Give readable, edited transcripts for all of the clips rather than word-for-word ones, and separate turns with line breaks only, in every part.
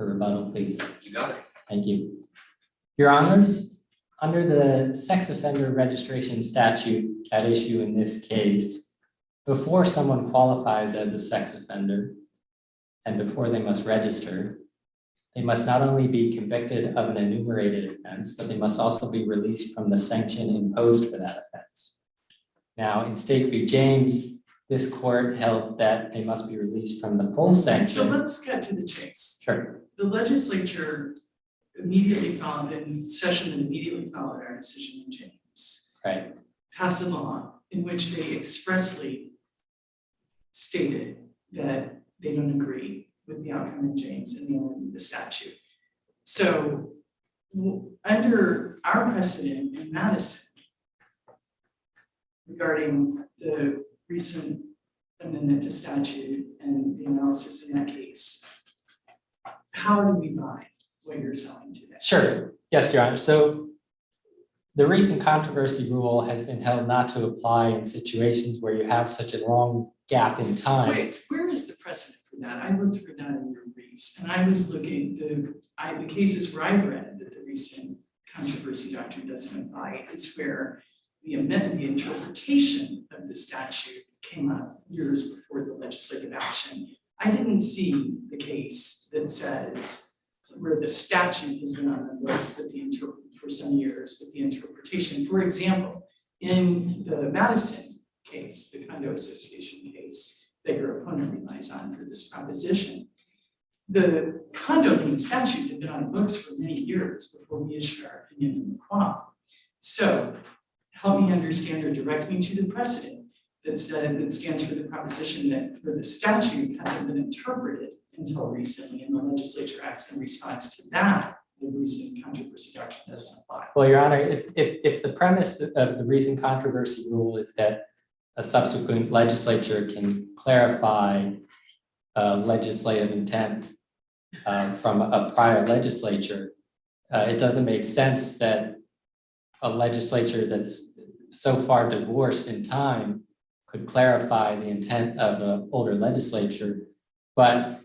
for rebuttal, please.
You got it.
Thank you. Your Honors, under the sex offender registration statute at issue in this case, before someone qualifies as a sex offender and before they must register, they must not only be convicted of an enumerated offense, but they must also be released from the sanction imposed for that offense. Now, in State v. James, this court held that they must be released from the full sanction.
So let's get to the chase.
Sure.
The legislature immediately followed, in session and immediately followed our decision in James,
Right.
passed a law in which they expressly stated that they don't agree with the outcome in James and the statute. So under our precedent in Madison regarding the recent amendment to statute and the analysis in that case, how do we buy what you're selling today?
Sure. Yes, Your Honor. So the recent controversy rule has been held not to apply in situations where you have such a long gap in time.
Wait, where is the precedent for that? I looked for that in your briefs, and I was looking, the cases where I read that the recent controversy doctrine doesn't apply is where the interpretation of the statute came up years before the legislative action. I didn't see the case that says where the statute has been on the books for some years, but the interpretation, for example, in the Madison case, the condo association case that your opponent relies on for this proposition, the condo lien statute had been on the books for many years before we issued our opinion in the quam. So help me understand or direct me to the precedent that stands for the proposition that where the statute hasn't been interpreted until recently, and the legislature acts in response to that, the recent controversy doctrine doesn't apply.
Well, Your Honor, if the premise of the recent controversy rule is that a subsequent legislature can clarify legislative intent from a prior legislature, it doesn't make sense that a legislature that's so far divorced in time could clarify the intent of an older legislature. But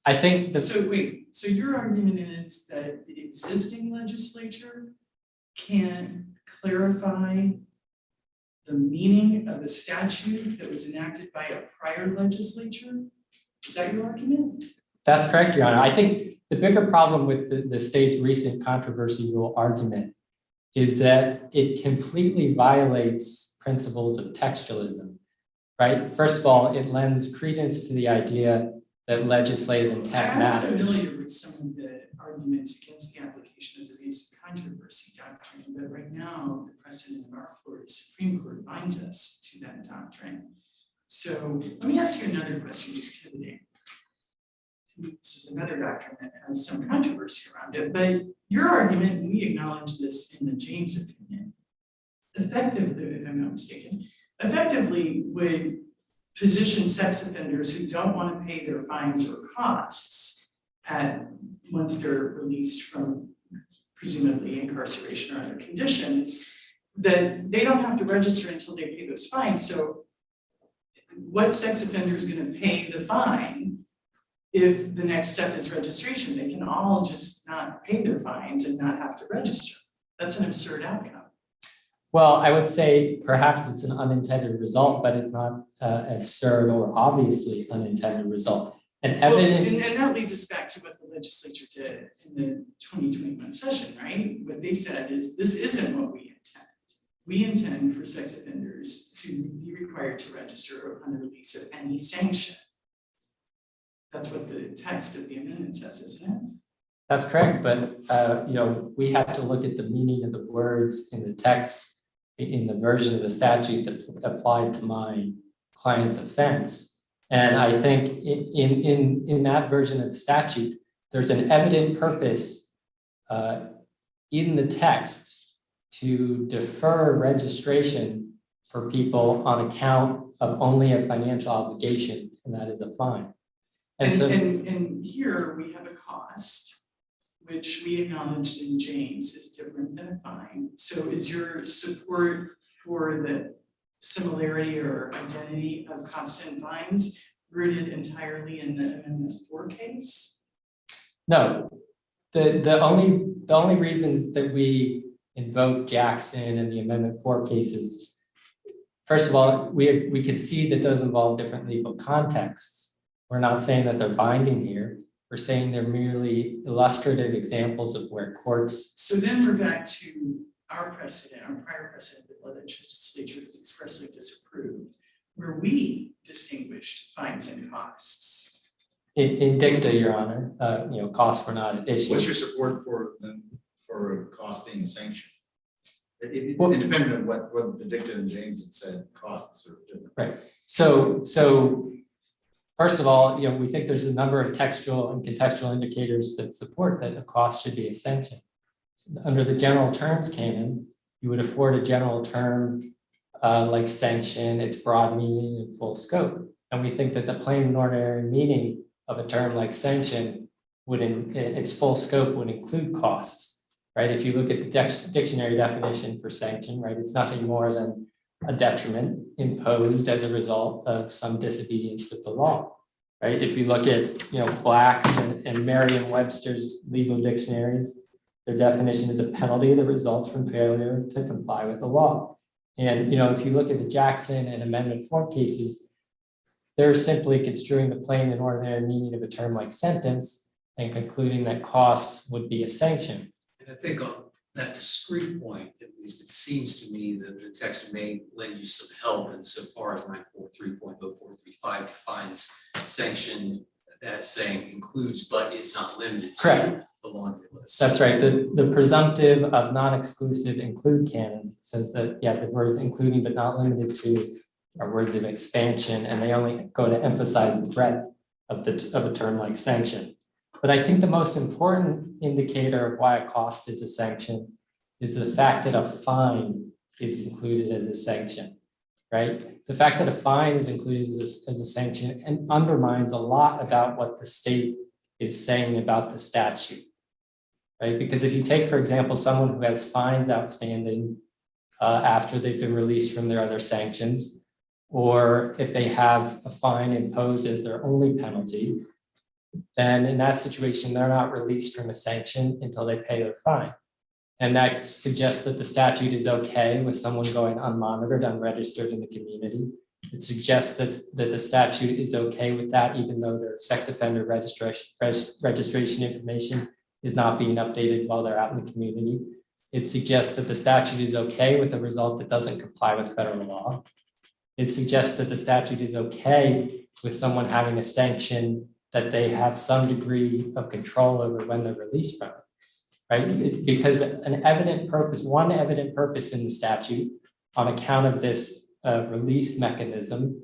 I think
So your argument is that the existing legislature can clarify the meaning of a statute that was enacted by a prior legislature? Is that your argument?
that's correct, Your Honor. I think the bigger problem with the state's recent controversy rule argument is that it completely violates principles of textualism, right? First of all, it lends credence to the idea that legislative intent matters.
I'm familiar with some of the arguments against the application of the recent controversy doctrine, but right now the precedent of our Florida Supreme Court binds us to that doctrine. So let me ask you another question, just pivoting. This is another doctrine that has some controversy around it, but your argument, and we acknowledge this in the James opinion, effectively, if I'm not mistaken, effectively would position sex offenders who don't want to pay their fines or costs once they're released from presumably incarceration or other conditions, that they don't have to register until they pay those fines. So what sex offender is going to pay the fine if the next step is registration? They can all just not pay their fines and not have to register. That's an absurd outcome.
Well, I would say perhaps it's an unintended result, but it's not absurd or obviously unintended result. And
that leads us back to what the legislature did in the 2021 session, right? What they said is, this isn't what we intend. We intend for sex offenders to be required to register upon the release of any sanction. That's what the text of the amendment says, isn't it?
That's correct, but we have to look at the meaning of the words in the text in the version of the statute that applied to my client's offense. And I think in that version of the statute, there's an evident purpose in the text to defer registration for people on account of only a financial obligation, and that is a fine.
And here we have a cost, which we acknowledged in James is different than a fine. So is your support for the similarity or identity of costs and fines rooted entirely in the Amendment 4 case?
No, the only reason that we invoke Jackson and the Amendment 4 cases, first of all, we could see that those involve different legal contexts. We're not saying that they're binding here. We're saying they're merely illustrative examples of where courts.
So then we're back to our precedent, our prior precedent that the legislature has expressly disapproved, where we distinguished fines and costs.
In dicta, Your Honor, costs were not an issue.
What's your support for them for cost being a sanction? Independent of what the dicta and James had said, costs are different.
Right. So first of all, we think there's a number of textual and contextual indicators that support that a cost should be a sanction. Under the general terms canon, you would afford a general term like sanction, its broad meaning and full scope. And we think that the plain and ordinary meaning of a term like sanction would, in its full scope, would include costs, right? If you look at the dictionary definition for sanction, right, it's nothing more than a detriment imposed as a result of some disobedience with the law, right? If you look at, Black's and Merriam-Webster's legal dictionaries, their definition is a penalty that results from failure to comply with the law. And, if you look at the Jackson and Amendment 4 cases, they're simply construing the plain and ordinary meaning of a term like sentence and concluding that costs would be a sanction.
And I think on that discrete point, at least, it seems to me that the text may lend you some help insofar as 943.0435 defines sanction as saying includes but is not limited to
Correct.
the laundry list.
That's right. The presumptive of non-exclusive include canon says that, the words including but not limited to are words of expansion, and they only go to emphasize the breadth of a term like sanction. But I think the most important indicator of why a cost is a sanction is the fact that a fine is included as a sanction, right? The fact that a fine is included as a sanction and undermines a lot about what the state is saying about the statute, right? Because if you take, for example, someone who has fines outstanding after they've been released from their other sanctions, or if they have a fine imposed as their only penalty, then in that situation, they're not released from a sanction until they pay their fine. And that suggests that the statute is okay with someone going unmonitored, unregistered in the community. It suggests that the statute is okay with that, even though their sex offender registration information is not being updated while they're out in the community. It suggests that the statute is okay with a result that doesn't comply with federal law. It suggests that the statute is okay with someone having a sanction that they have some degree of control over when they're released from it, right? Because one evident purpose in the statute on account of this release mechanism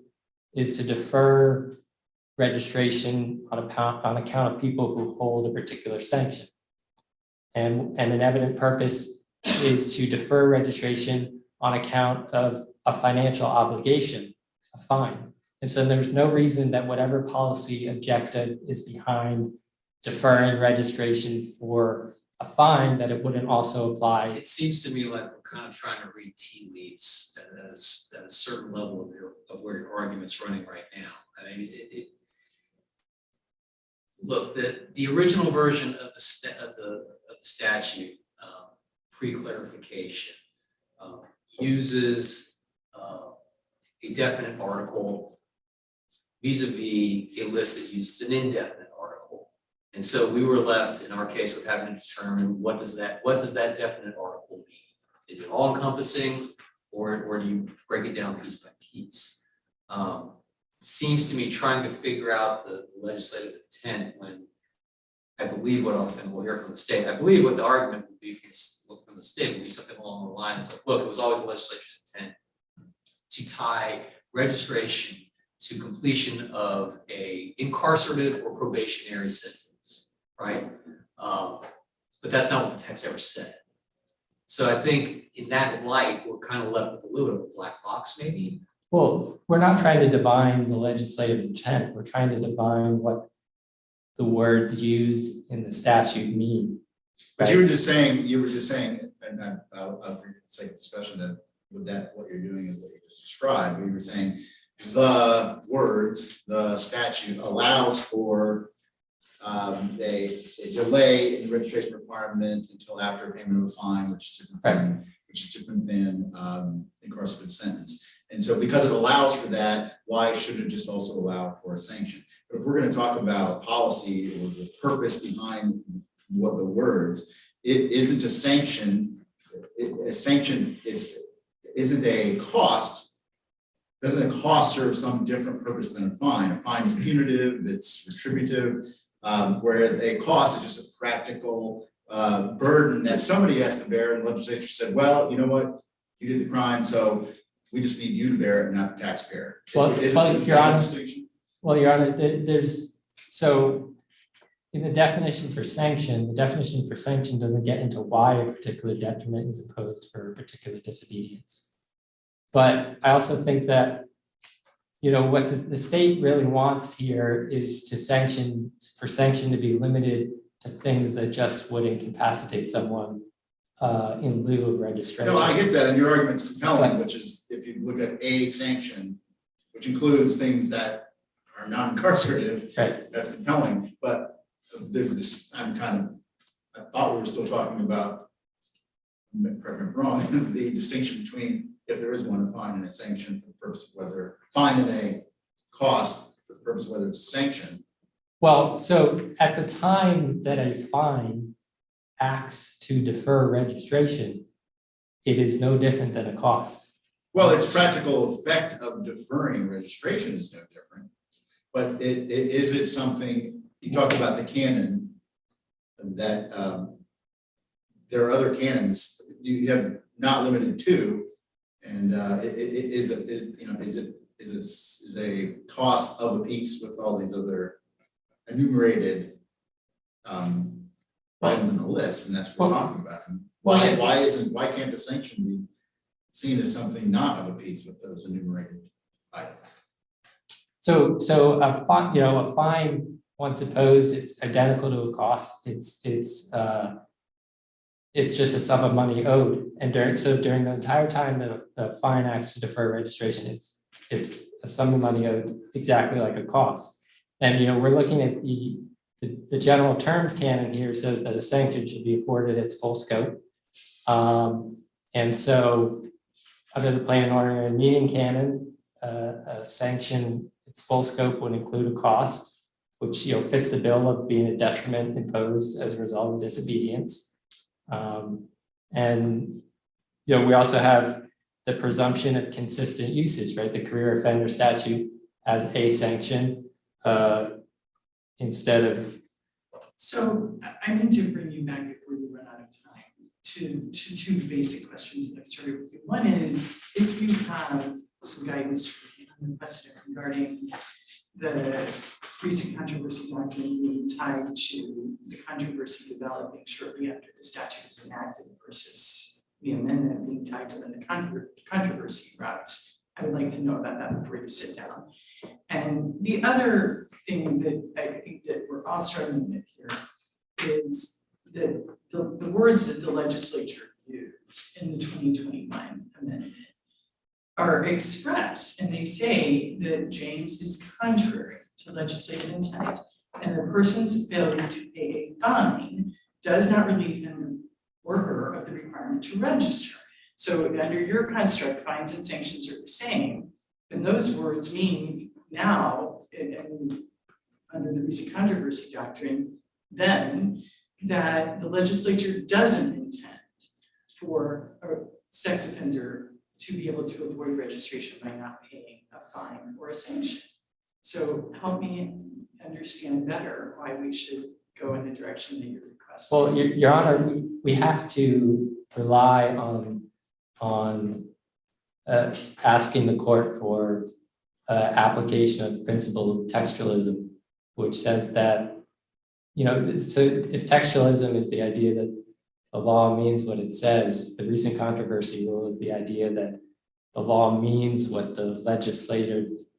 is to defer registration on account of people who hold a particular sanction. And an evident purpose is to defer registration on account of a financial obligation, a fine. And so there's no reason that whatever policy objective is behind deferring registration for a fine that it wouldn't also apply.
It seems to me like we're kind of trying to read tea leaves at a certain level of where your argument's running right now. I mean, look, the original version of the statute, pre-clarification, uses a definite article vis-a-vis a list that uses an indefinite article. And so we were left in our case with having to determine what does that definite article mean? Is it all encompassing or do you break it down piece by piece? Seems to me trying to figure out the legislative intent when I believe and we'll hear from the state, I believe what the argument would be from the state would be something along the lines of, look, it was always the legislature's intent to tie registration to completion of a incarcerative or probationary sentence, right? But that's not what the text ever said. So I think in that light, we're kind of left with a little bit of a black box maybe.
Well, we're not trying to divine the legislative intent. We're trying to divine what the words used in the statute mean.
But you were just saying, and I'll briefly say discussion that with that, what you're doing is what you just described. We were saying the words, the statute allows for they delay in the registration requirement until after payment of a fine, which is different than incarcerated sentence. And so because it allows for that, why shouldn't it just also allow for a sanction? But if we're going to talk about policy or the purpose behind what the words, it isn't a sanction. A sanction isn't a cost. Doesn't a cost serve some different purpose than a fine? A fine is punitive, it's retributive, whereas a cost is just a practical burden that somebody has to bear. And the legislature said, well, you know what, you did the crime, so we just need you to bear it and not the taxpayer.
Well,
Isn't
Your
that a
Honor,
distinction?
well, Your Honor, there's, so in the definition for sanction, the definition for sanction doesn't get into why a particular detriment is imposed for a particular disobedience. But I also think that, you know, what the state really wants here is to sanction to be limited to things that just would incapacitate someone in lieu of registration.
No, I get that, and your argument's compelling, which is if you look at a sanction, which includes things that are non-incarcerative,
Right.
that's compelling. But there's this, I thought we were still talking about, correct me if I'm wrong, the distinction between if there is one, a fine and a sanction for the purpose of whether, fine and a cost for the purpose of whether it's a sanction.
Well, so at the time that a fine acts to defer registration, it is no different than a cost.
Well, its practical effect of deferring registration is no different. But is it something, you talked about the canon, that there are other canons you have not limited to, and is a cost of a piece with all these other enumerated items in the list, and that's what we're talking about. Why can't the sanction be seen as something not of a piece with those enumerated items?
So a fine, a fine once imposed, it's identical to a cost. It's just a sum of money owed. And during the entire time that a fine acts to defer registration, it's a sum of money owed exactly like a cost. And we're looking at the general terms canon here says that a sanction should be afforded its full scope. And so under the plain and ordinary meaning canon, a sanction, its full scope would include a cost, which fits the bill of being a detriment imposed as a result of disobedience. And we also have the presumption of consistent usage, right? The career offender statute as a sanction instead of.
So I need to bring you back before you run out of time to two basic questions that I've started with you. One is if you have some guidance on the precedent regarding the recent controversy doctrine being tied to the controversy developing shortly after the statute was enacted versus the amendment being tied to the controversy routes. I would like to know about that before you sit down. And the other thing that I think that we're all struggling with here is that the words that the legislature used in the 2021 amendment are expressed, and they say that James is contrary to legislative intent, and the person's failure to pay a fine does not relieve him or her of the requirement to register. So under your construct, fines and sanctions are the same, and those words mean now, and under the recent controversy doctrine, then that the legislature doesn't intend for a sex offender to be able to avoid registration by not paying a fine or a sanction. So help me understand better why we should go in the direction that you're requesting.
Well, Your Honor, we have to rely on asking the court for application of the principle of textualism, which says that, so if textualism is the idea that the law means what it says, the recent controversy rule is the idea that the law means what the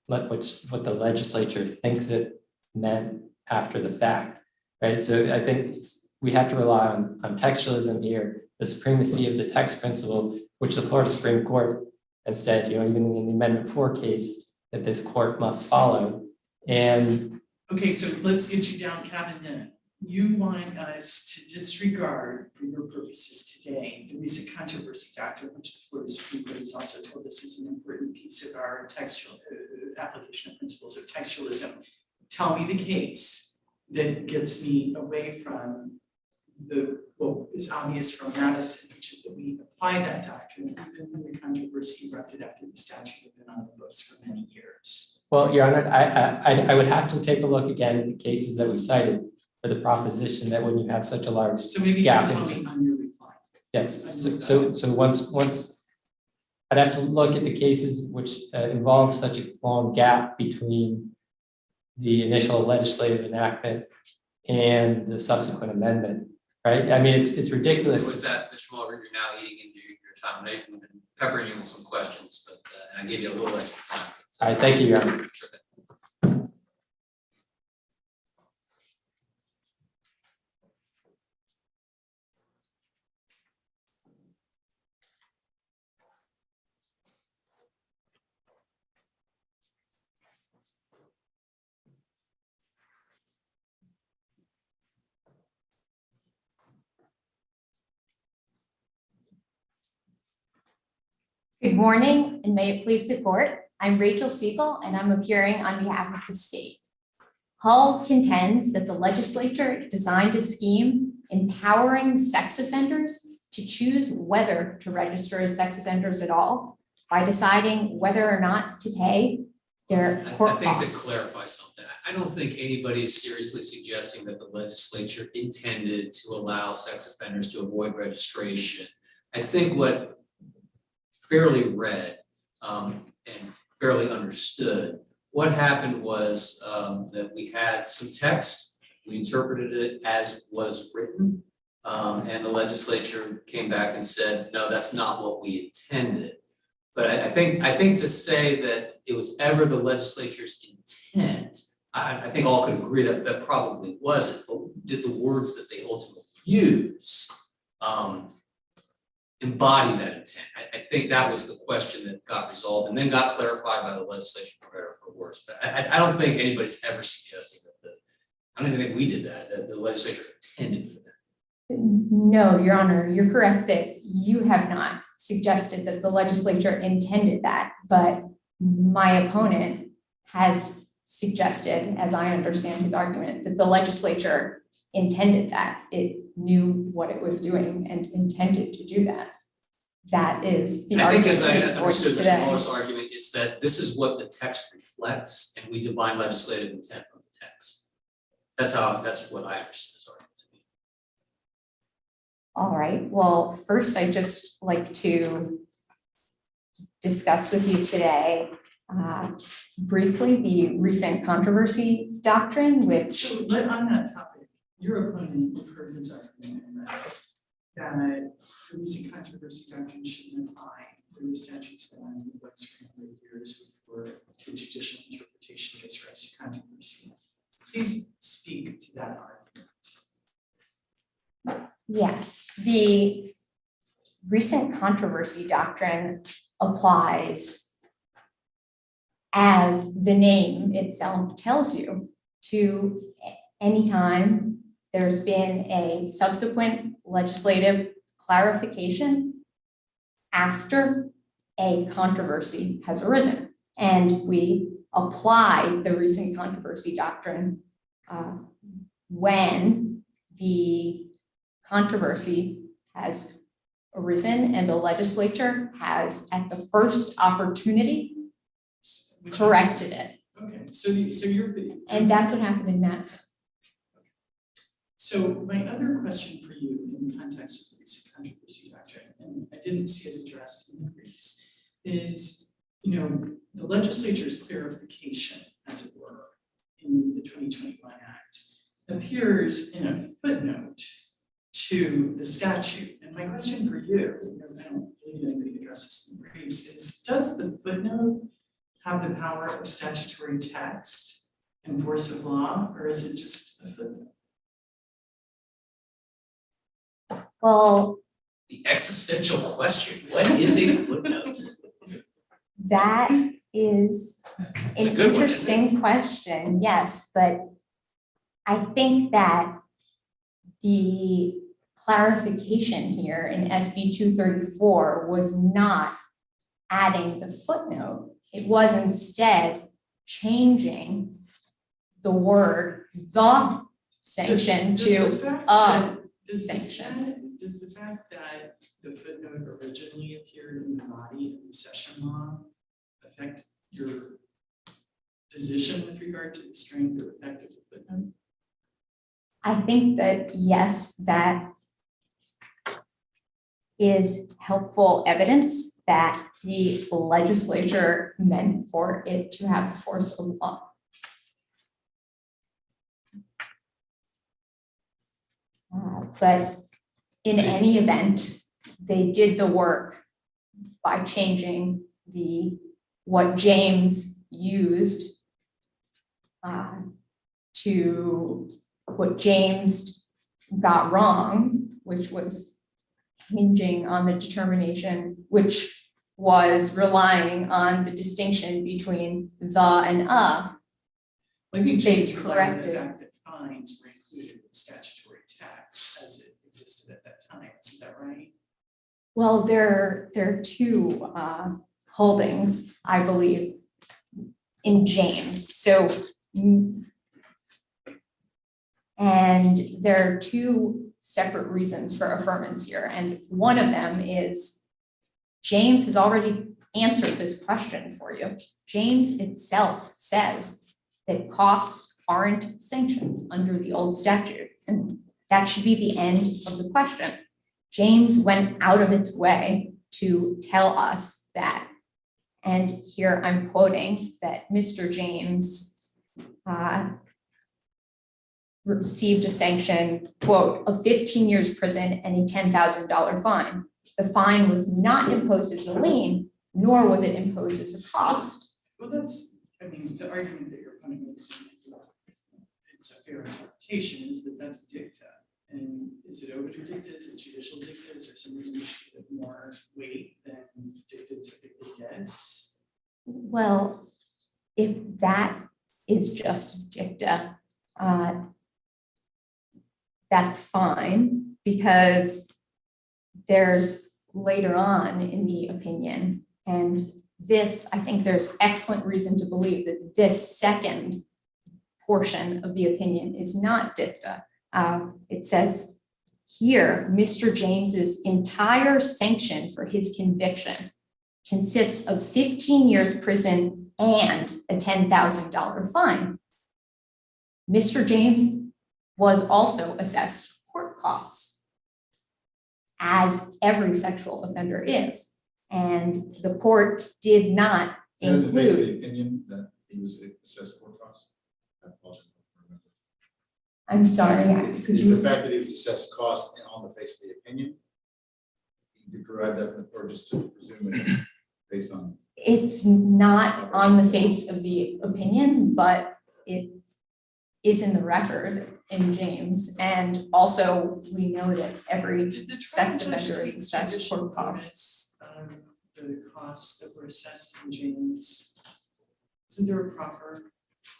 legislature thinks it meant after the fact, right? So I think we have to rely on textualism here, the supremacy of the text principle, which the Florida Supreme Court has said, even in the Amendment 4 case, that this court must follow. And
Okay, so let's get you down cabinet. You want us to disregard, for your purposes today, the recent controversy doctrine, which the Florida Supreme Court has also told us is an important piece of our textual application of principles of textualism. Tell me the case that gets me away from what is obvious from Madison, which is that we apply that doctrine even when the controversy erupted after the statute had been on the books for many years.
Well, Your Honor, I would have to take a look again at the cases that we cited for the proposition that when you have such a large
So maybe you
gap
can
in.
tell me on your reply.
Yes, so once I'd have to look at the cases which involve such a long gap between the initial legislative enactment and the subsequent amendment, right? I mean, it's ridiculous.
With that, Mr. Mulder, you're now eating into your time. We've been peppering you with some questions, but and I gave you a little extra time.
All right, thank you, Your Honor.
Sure thing.
Good morning, and may it please the court. I'm Rachel Siegel, and I'm appearing on behalf of the state. Hull contends that the legislature designed a scheme empowering sex offenders to choose whether to register as sex offenders at all by deciding whether or not to pay their court
I think
costs.
to clarify something, I don't think anybody is seriously suggesting that the legislature intended to allow sex offenders to avoid registration. I think what fairly read and fairly understood, what happened was that we had some text, we interpreted it as was written, and the legislature came back and said, no, that's not what we intended. But I think to say that it was ever the legislature's intent, I think all could agree that that probably wasn't, but did the words that they ultimately use embody that intent? I think that was the question that got resolved and then got clarified by the legislature for better or for worse. But I don't think anybody's ever suggesting that I don't even think we did that the legislature intended for that.
No, Your Honor, you're correct that you have not suggested that the legislature intended that, but my opponent has suggested, as I understand his argument, that the legislature intended that. It knew what it was doing and intended to do that. That is the argument.
I think as I
before us
understood
today.
Mr. Muller's argument is that this is what the text reflects and we divine legislative intent from the text. That's what I understood his argument to be.
All right, well, first I'd just like to discuss with you today briefly the recent controversy doctrine, which
So on that topic, your opponent, you've heard his argument that the recent controversy doctrine shouldn't apply when the statute's been on the books for a number of years before the judicial interpretation gets rise to controversy. Please speak to that argument.
yes, the recent controversy doctrine applies, as the name itself tells you, to any time there's been a subsequent legislative clarification after a controversy has arisen. And we apply the recent controversy doctrine when the controversy has arisen and the legislature has, at the first opportunity, corrected it.
Okay, so you're.
And that's what happened in Madison.
So my other question for you in the context of the recent controversy doctrine, and I didn't see it addressed in the briefs, is, the legislature's clarification, as it were, in the 2021 Act appears in a footnote to the statute. And my question for you, I don't believe anybody addresses in the briefs, is does the footnote have the power of statutory text and force of law, or is it just a footnote?
Well,
The existential question, what is a footnote?
that is
It's a
an
good one, isn't it?
interesting question, yes, but I think that the clarification here in SB 234 was not adding the footnote. It was instead changing the word "the" sanction
Does
to
the fact
a
that- does
sanction.
Does the fact that the footnote originally appeared in the body of the session law affect your position with regard to the strength or effect of the footnote?
I think that yes, that is helpful evidence that the legislature meant for it to have the force of law. But in any event, they did the work by changing what James used to what James got wrong, which was hinging on the determination, which was relying on the distinction between the and a.
I think
They
James relied on the
corrected.
fact that fines were included in the statutory text as it existed at that time, isn't that right?
Well, there are two holdings, I believe, in James. So, and there are two separate reasons for affirmance here. And one of them is James has already answered this question for you. James itself says that costs aren't sanctions under the old statute. And that should be the end of the question. James went out of its way to tell us that, and here I'm quoting, that Mr. James received a sanction, quote, of 15 years prison and a $10,000 fine. The fine was not imposed as a lien, nor was it imposed as a cost.
Well, that's, I mean, the argument that your opponent makes, it's a fair interpretation, is that that's dicta. And is it obiter dicta, is it judicial dicta, is there some reason we should give more weight than dicta typically gets?
Well, if that is just dicta, that's fine, because there's later on in the opinion, and this, I think there's excellent reason to believe that this second portion of the opinion is not dicta. It says here, Mr. James's entire sanction for his conviction consists of 15 years prison and a $10,000 fine. Mr. James was also assessed court costs, as every sexual offender is. And the court did not
Is that in the face of
include,
the opinion that he was assessed court costs? I apologize.
I'm sorry, could
Is the
you,
fact that he was assessed cost on the face of the opinion? You derive that from the court, just to presume it based on.
it's not on the face of the opinion, but it is in the record in James. And also, we know that every
Did the trial
sex
judge
offender
take
is assessed
judicial
court costs.
notice of the costs that were assessed in James? Isn't there a proffer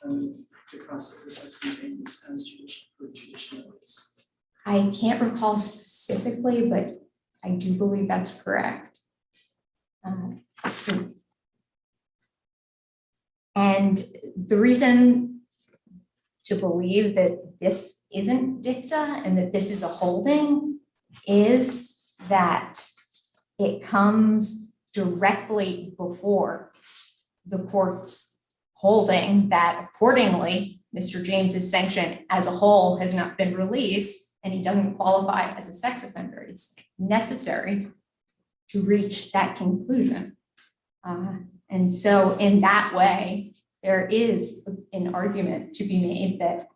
of the costs that were assessed in James as judicial notice?
I can't recall specifically, but I do believe that's correct. And the reason to believe that this isn't dicta and that this is a holding is that it comes directly before the court's holding that accordingly, Mr. James's sanction as a whole has not been released and he doesn't qualify as a sex offender. It's necessary to reach that conclusion. And so in that way, there is an argument to be made that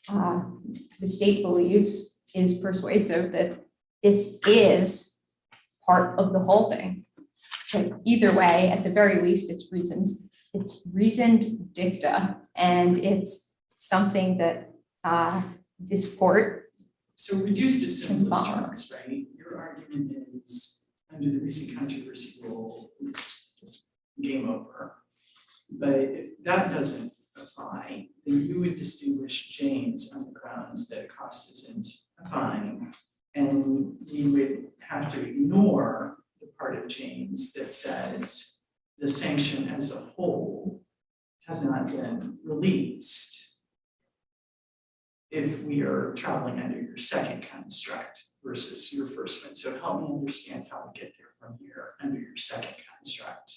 the state believes is persuasive that this is part of the holding. But either way, at the very least, it's reasoned dicta, and it's something that this court.
So reduced to simplest
Follow.
terms, right? Your argument is under the recent controversy rule, it's game over. But if that doesn't a fine, then you would distinguish James on the grounds that a cost isn't a fine. And we would have to ignore the part of James that says the sanction as a whole has not been released if we are traveling under your second construct versus your first one. So help me understand how we get there from here under your second construct.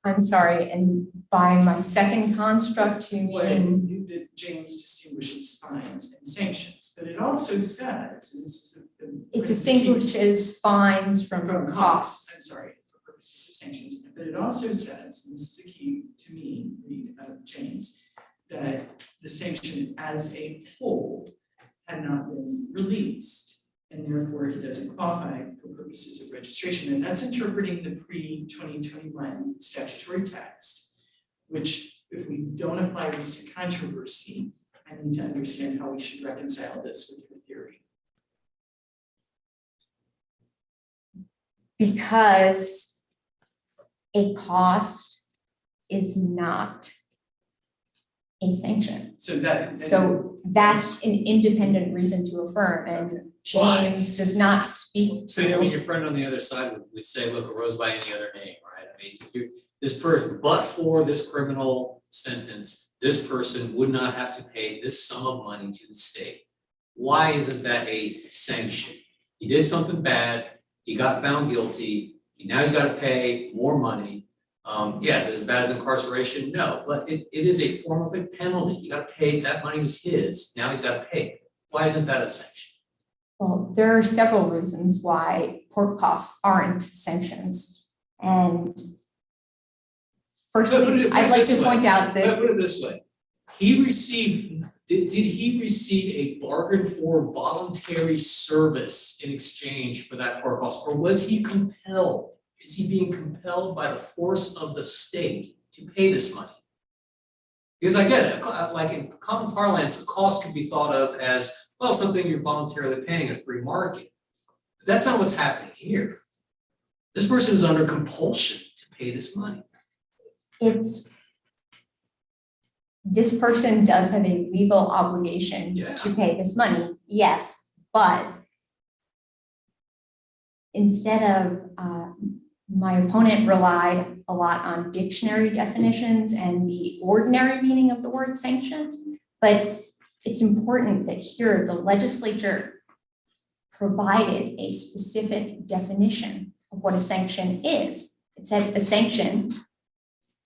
I'm sorry, and by my second construct, you
When
mean,
that James distinguishes fines and sanctions, but it also says, and this is
it distinguishes fines from
from
costs.
costs, I'm sorry, for purposes of sanctions, but it also says, and this is a key to me, read James, that the sanction as a whole had not been released, and therefore he doesn't qualify for purposes of registration, and that's interpreting the pre-2021 statutory text, which if we don't apply recent controversy, I need to understand how we should reconcile this with your theory.
Because a cost is not a sanction. So that's an independent reason to affirm, and James does not speak
So, I mean,
to,
your friend on the other side would say, look, arose by any other name, right? I mean, this person, but for this criminal sentence, this person would not have to pay this sum of money to the state. Why isn't that a sanction? He did something bad, he got found guilty, now he's got to pay more money. Yes, as bad as incarceration, no, but it is a form of a penalty. You got to pay, that money was his, now he's got to pay. Why isn't that a sanction?
well, there are several reasons why court costs aren't sanctions. And firstly,
Put it
I'd like
this
to
way.
point out
But
that
put it this way, he received, did he receive a bargain for voluntary service in exchange for that court cost, or was he compelled? Is he being compelled by the force of the state to pay this money? Because I get it, like in common parlance, a cost could be thought of as, well, something you're voluntarily paying in a free market. But that's not what's happening here. This person is under compulsion to pay this money.
this person does have a legal obligation
Yeah.
to pay this money, yes, but instead of, my opponent relied a lot on dictionary definitions and the ordinary meaning of the word sanction, but it's important that here the legislature provided a specific definition of what a sanction is. It said a sanction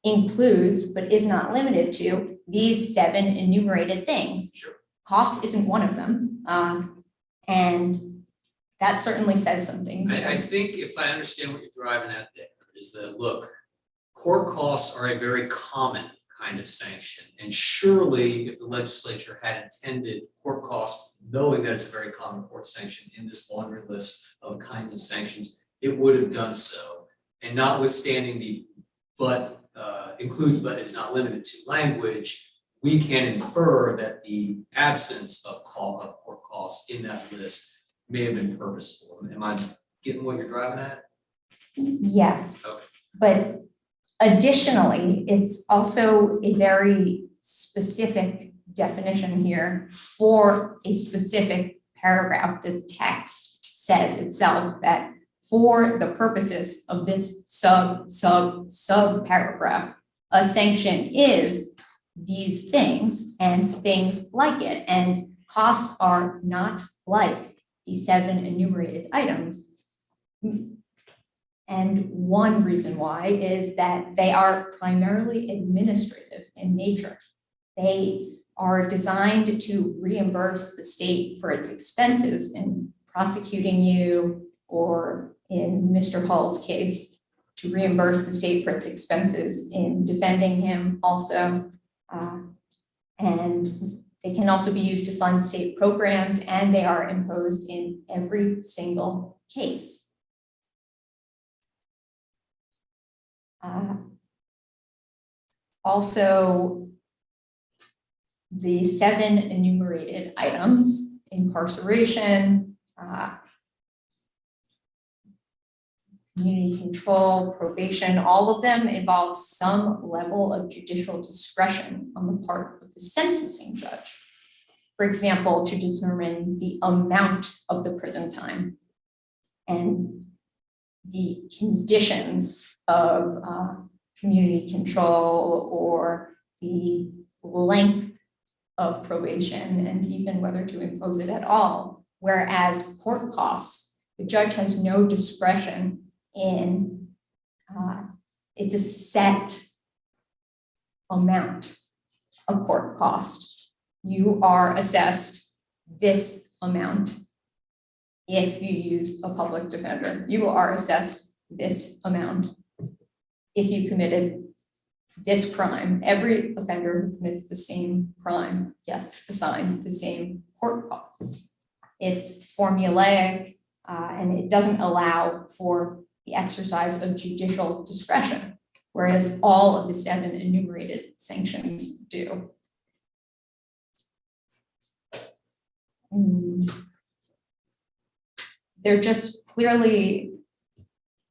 includes, but is not limited to, these 7 enumerated things.
Sure.
Cost isn't one of them, and that certainly says something.
I think if I understand what you're driving at there, is that, look, court costs are a very common kind of sanction. And surely if the legislature had intended court costs, knowing that it's a very common court sanction in this laundry list of kinds of sanctions, it would have done so. And notwithstanding the but includes but is not limited to language, we can infer that the absence of court costs in that list may have been purposeful. Am I getting what you're driving at?
Yes,
Okay.
but additionally, it's also a very specific definition here for a specific paragraph. The text says itself that for the purposes of this sub paragraph, a sanction is these things and things like it, and costs are not like the 7 enumerated items. And one reason why is that they are primarily administrative in nature. They are designed to reimburse the state for its expenses in prosecuting you, or in Mr. Hall's case, to reimburse the state for its expenses in defending him also. And they can also be used to fund state programs, and they are imposed in every single case. Also, the 7 enumerated items, incarceration, community control, probation, all of them involve some level of judicial discretion on the part of the sentencing judge. For example, to determine the amount of the prison time and the conditions of community control or the length of probation and even whether to impose it at all. Whereas court costs, the judge has no discretion in, it's a set amount of court cost. You are assessed this amount if you use a public defender. You are assessed this amount if you committed this crime. Every offender who commits the same crime gets assigned the same court costs. It's formulaic and it doesn't allow for the exercise of judicial discretion, whereas all of the 7 enumerated sanctions do. And they're just clearly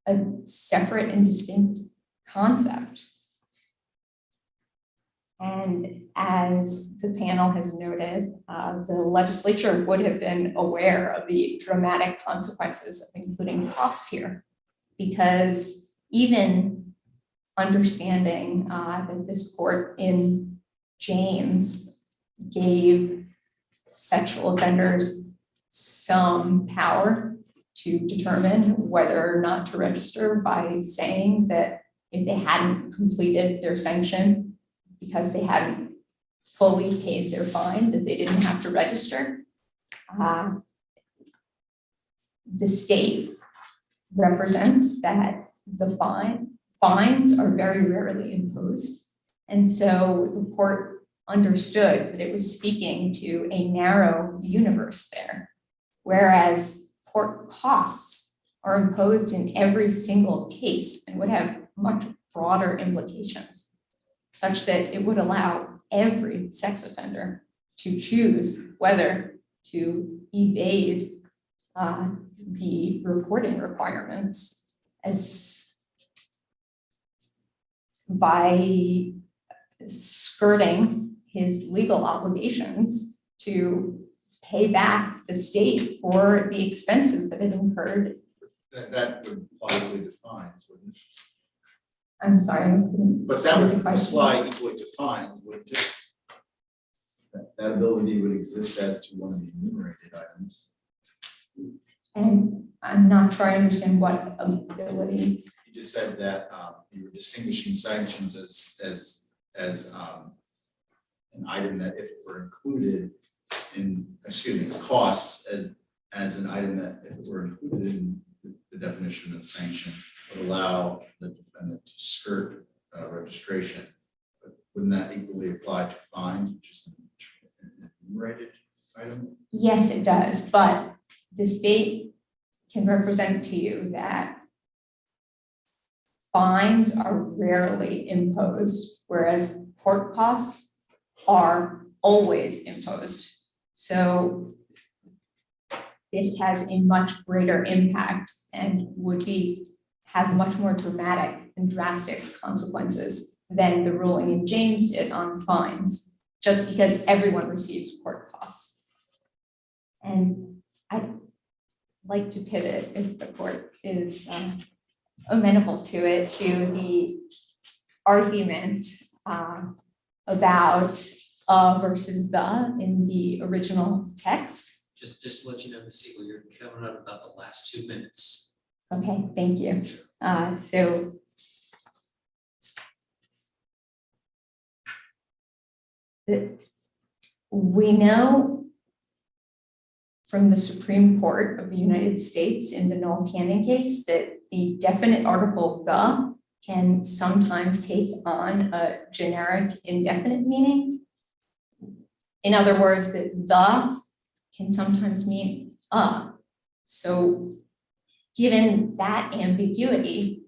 a separate and distinct concept. And as the panel has noted, the legislature would have been aware of the dramatic consequences of including costs here, because even understanding that this court in James gave sexual offenders some power to determine whether or not to register by saying that if they hadn't completed their sanction because they hadn't fully paid their fine, that they didn't have to register. The state represents that the fines are very rarely imposed. And so the court understood that it was speaking to a narrow universe there, whereas court costs are imposed in every single case and would have much broader implications, such that it would allow every sex offender to choose whether to evade the reporting requirements as by skirting his legal obligations to pay back the state for the expenses that it incurred.
That would apply to fines, wouldn't it?
I'm sorry.
But that would apply equally to fines, wouldn't it? That ability would exist as to one of the enumerated items.
And I'm not sure I understand what ability.
You just said that you were distinguishing sanctions as an item that if it were included in, costs as an item that if it were included in the definition of sanction would allow the defendant to skirt registration. But wouldn't that equally apply to fines, which is an enumerated item?
Yes, it does, but the state can represent to you that fines are rarely imposed, whereas court costs are always imposed. So this has a much greater impact and would have much more dramatic and drastic consequences than the ruling in James did on fines, just because everyone receives court costs. And I'd like to pivot, if the court is amenable to it, to the argument about versus the in the original text.
Just to let you know, Ms. Siegel, you're coming up about the last 2 minutes.
Okay, thank you. So we know from the Supreme Court of the United States in the Noel Cannon case that the definite article "the" can sometimes take on a generic indefinite meaning. In other words, that "the" can sometimes mean So given that ambiguity,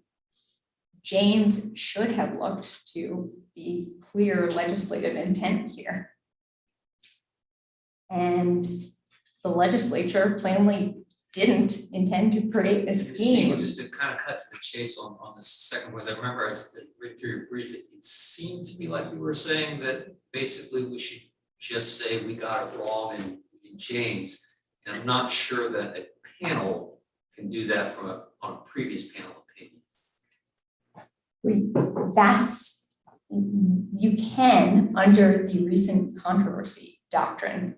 James should have looked to the clear legislative intent here. And the legislature plainly didn't intend to create a scheme.
Just to kind of cut to the chase on the second was, I remember I was reading through your brief, it seemed to me like you were saying that basically we should just say we got it wrong in James. And I'm not sure that a panel can do that on a previous panel opinion.
That's, you can, under the recent controversy doctrine.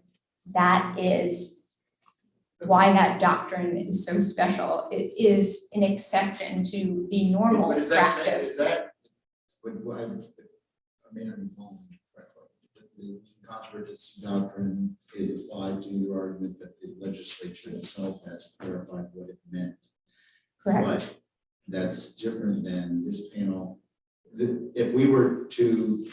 That is why that doctrine is so special. It is an exception to the normal
But is that saying,
practice.
is that, I may not be following you correctly, but the recent controversy doctrine is applied to your argument that the legislature itself has clarified what it meant.
Correct.
But that's different than this panel. If we were to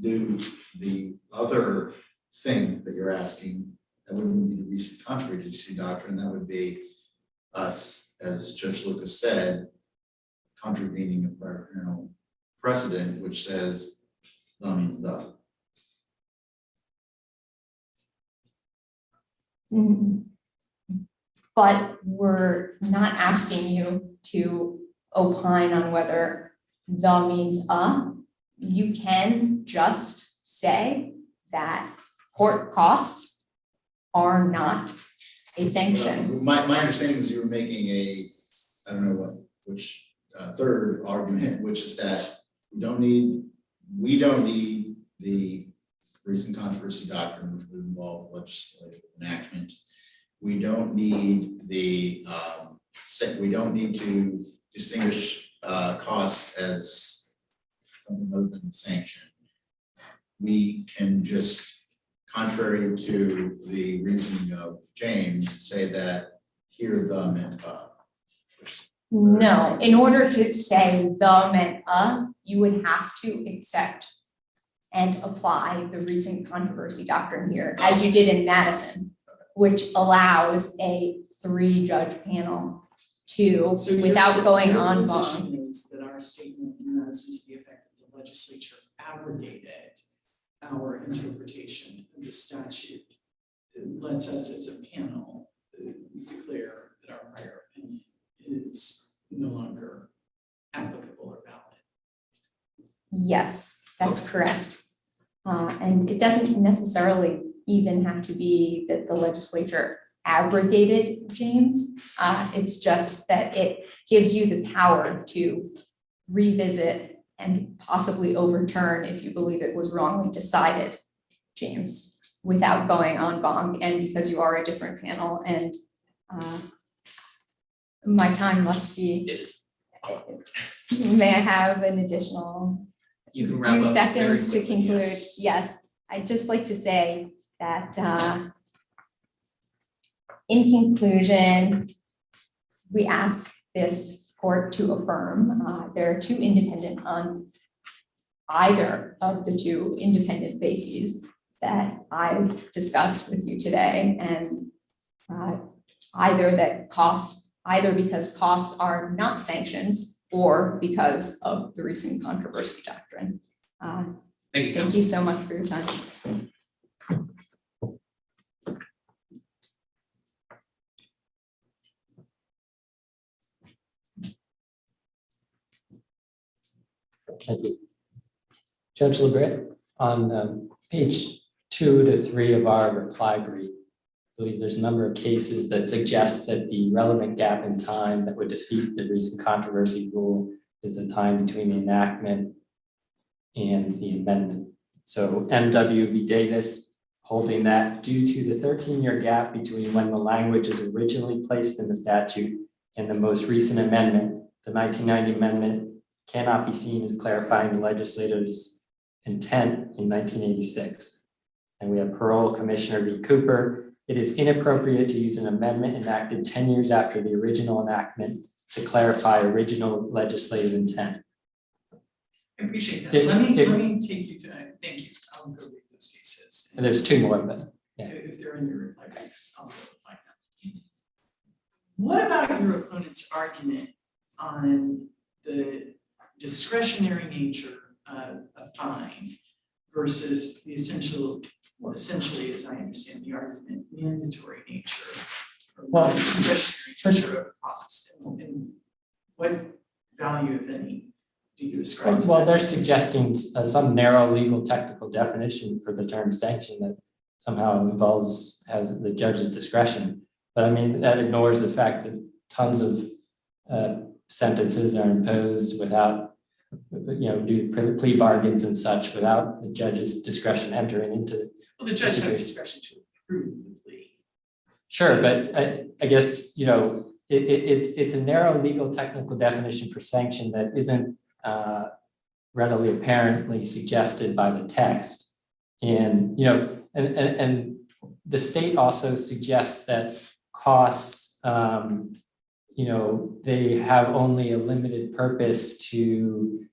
do the other thing that you're asking, that wouldn't be the recent controversy doctrine, that would be us, as Judge Lucas said, contravening a prior panel precedent, which says the means the.
But we're not asking you to opine on whether the means you can just say that court costs are not a sanction.
My understanding was you were making a, I don't know which third argument, which is that we don't need the recent controversy doctrine, which would involve legislative enactment. We don't need we don't need to distinguish costs as something other than sanction. We can just, contrary to the reasoning of James, say that here the meant
No, in order to say the meant you would have to accept and apply the recent controversy doctrine here, as you did in Madison, which allows a 3-judge panel to,
So
without going
your
on
position
bond.
is that our statement in Madison to the effect that the legislature abrogated our interpretation of the statute, it lets us as a panel declare that our prior opinion is no longer applicable or valid.
Yes, that's correct. And it doesn't necessarily even have to be that the legislature abrogated James. It's just that it gives you the power to revisit and possibly overturn, if you believe it was wrongly decided, James, without going en banc, and because you are a different panel, and my time must be.
It is.
May I have an additional
You can wrap
few
up very
seconds to
quickly,
conclude?
yes.
Yes, I'd just like to say that in conclusion, we ask this court to affirm. There are 2 independent on either of the 2 independent bases that I've discussed with you today, and either because costs are not sanctions or because of the recent controversy doctrine.
Thank you,
Thank you so much for your time.
Thank you. Judge LeBrit, on page 2 to 3 of our reply brief, I believe there's a number of cases that suggest that the relevant gap in time that would defeat the recent controversy rule is the time between the enactment and the amendment. So MW Davis holding that due to the 13-year gap between when the language is originally placed in the statute and the most recent amendment, the 1990 amendment cannot be seen as clarifying the legislator's intent in 1986. And we have Parole Commissioner V. Cooper. It is inappropriate to use an amendment enacted 10 years after the original enactment to clarify original legislative intent.
I appreciate that. Let me take you to, thank you. I'll go read those cases.
And there's 2 more, but yeah.
If they're in your reply brief, I'll go find them. What about your opponent's argument on the discretionary nature of a fine versus the essentially, as I understand the argument, mandatory nature or
Well,
discretionary nature of cost, and what value, if any, do you ascribe to
Well,
that
they're
distinction?
suggesting some narrow legal technical definition for the term sanction that somehow has the judge's discretion. But I mean, that ignores the fact that tons of sentences are imposed without, due to plea bargains and such, without the judge's discretion entering into.
Well, the judge has discretion to approve the plea.
Sure, but I guess, it's a narrow legal technical definition for sanction that isn't readily apparently suggested by the text. And, and the state also suggests that costs, they have only a limited purpose to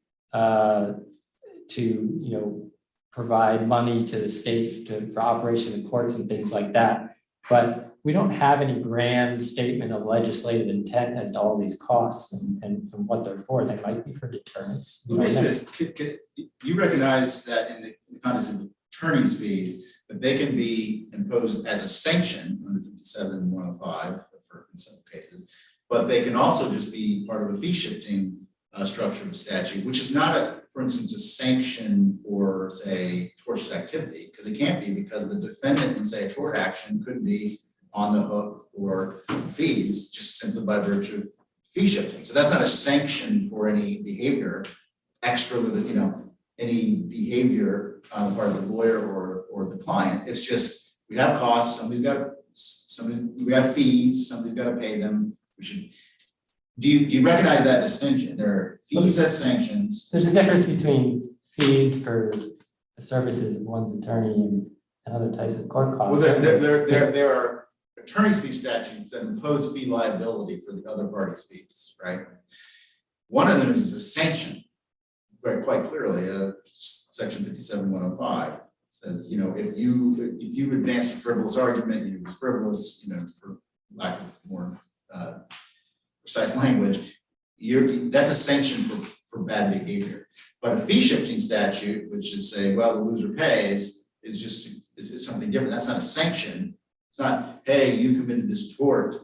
provide money to the state for operation of courts and things like that. But we don't have any grand statement of legislative intent as to all these costs and what they're for. They might be for deterrence.
Let me ask you this, you recognize that in the context of attorney's fees, that they can be imposed as a sanction under 57-105 in some cases, but they can also just be part of a fee shifting structure of statute, which is not for instance, a sanction for, say, tortious activity, because it can't be, because the defendant in, say, a tort action could be on the hook for fees just simply by virtue of fee shifting. So that's not a sanction for any behavior, any behavior on the part of the lawyer or the client. It's just, we have costs, we have fees, somebody's got to pay them. We should. Do you recognize that distinction? There are fees as sanctions.
There's a difference between fees for the services of one's attorney and other types of court costs.
Well, there are attorney's fee statutes that impose fee liability for the other party's fees, right? One of them is a sanction, quite clearly. Section 57-105 says, if you advance a frivolous argument, it was frivolous, for lack of more precise language, that's a sanction for bad behavior. But a fee shifting statute, which is say, well, the loser pays, is something different. That's not a sanction. It's not, hey, you committed this tort,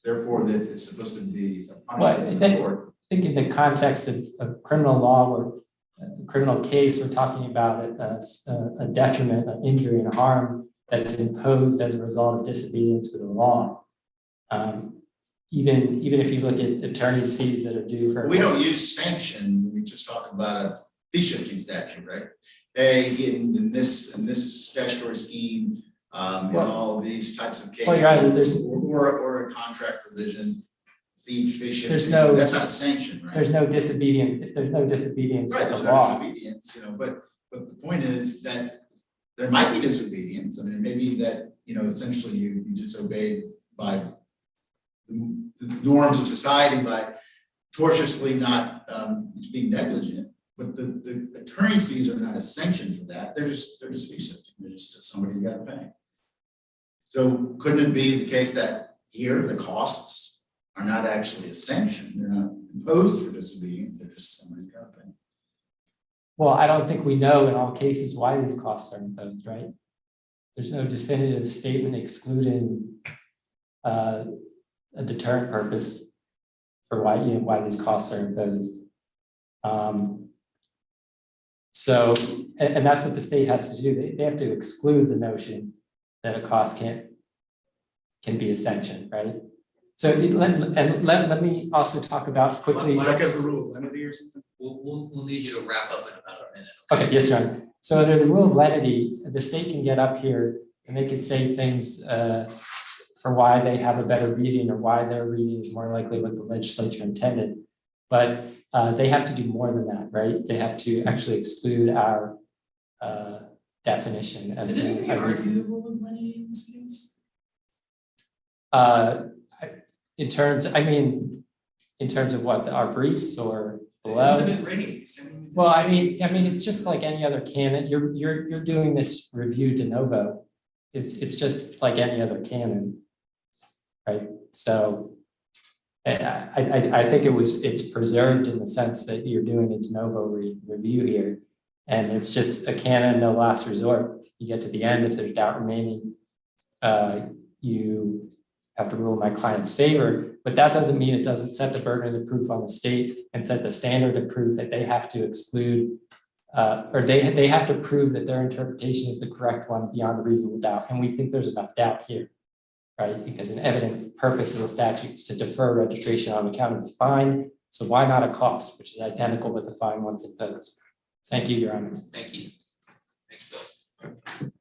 therefore that it's supposed to be a punishment for the tort.
I think in the context of criminal law or a criminal case, we're talking about a detriment, an injury, and a harm that's imposed as a result of disobedience with the law. Even if you look at attorney's fees that are due for.
We don't use sanction. We just talk about a fee shifting statute, right? Hey, in this statutory scheme, in all of these types of cases, or a contract provision, fee shifting. That's not a sanction, right?
There's no disobedience. If there's no disobedience,
right?
with
There's
the
no
law.
disobedience, but the point is that there might be disobedience. I mean, maybe that essentially you disobeyed by the norms of society by tortiously not being negligent, but the attorney's fees are not a sanction for that. They're just fee shifting. They're just somebody's got to pay. So couldn't it be the case that here the costs are not actually a sanction? They're not imposed for disobedience. They're just somebody's got to pay.
Well, I don't think we know in all cases why these costs are imposed, right? There's no definitive statement excluding a deterrent purpose for why these costs are imposed. So, and that's what the state has to do. They have to exclude the notion that a cost can be a sanction, right? So let me also talk about quickly.
Is that because of the rule of lenity or something?
We'll need you to wrap up in about a minute.
Okay, yes, Your Honor. So under the rule of lenity, the state can get up here and they can say things for why they have a better reading or why their reading is more likely what the legislature intended. But they have to do more than that, right? They have to actually exclude our definition.
Did anybody argue the rule of lenity in this case?
In terms of what, our briefs or below?
Has it been raised?
Well, I mean, it's just like any other canon. You're doing this review de novo. It's just like any other canon, right? So I think it's preserved in the sense that you're doing a de novo review here, and it's just a canon, no last resort. You get to the end, if there's doubt remaining, you have to rule in my client's favor, but that doesn't mean it doesn't set the burden of proof on the state and set the standard of proof that they have to exclude, or they have to prove that their interpretation is the correct one beyond a reasonable doubt. And we think there's enough doubt here, right? Because an evident purpose of the statute is to defer registration on account of the fine. So why not a cost, which is identical with the fine once imposed? Thank you, Your Honor.
Thank you. Thank you both.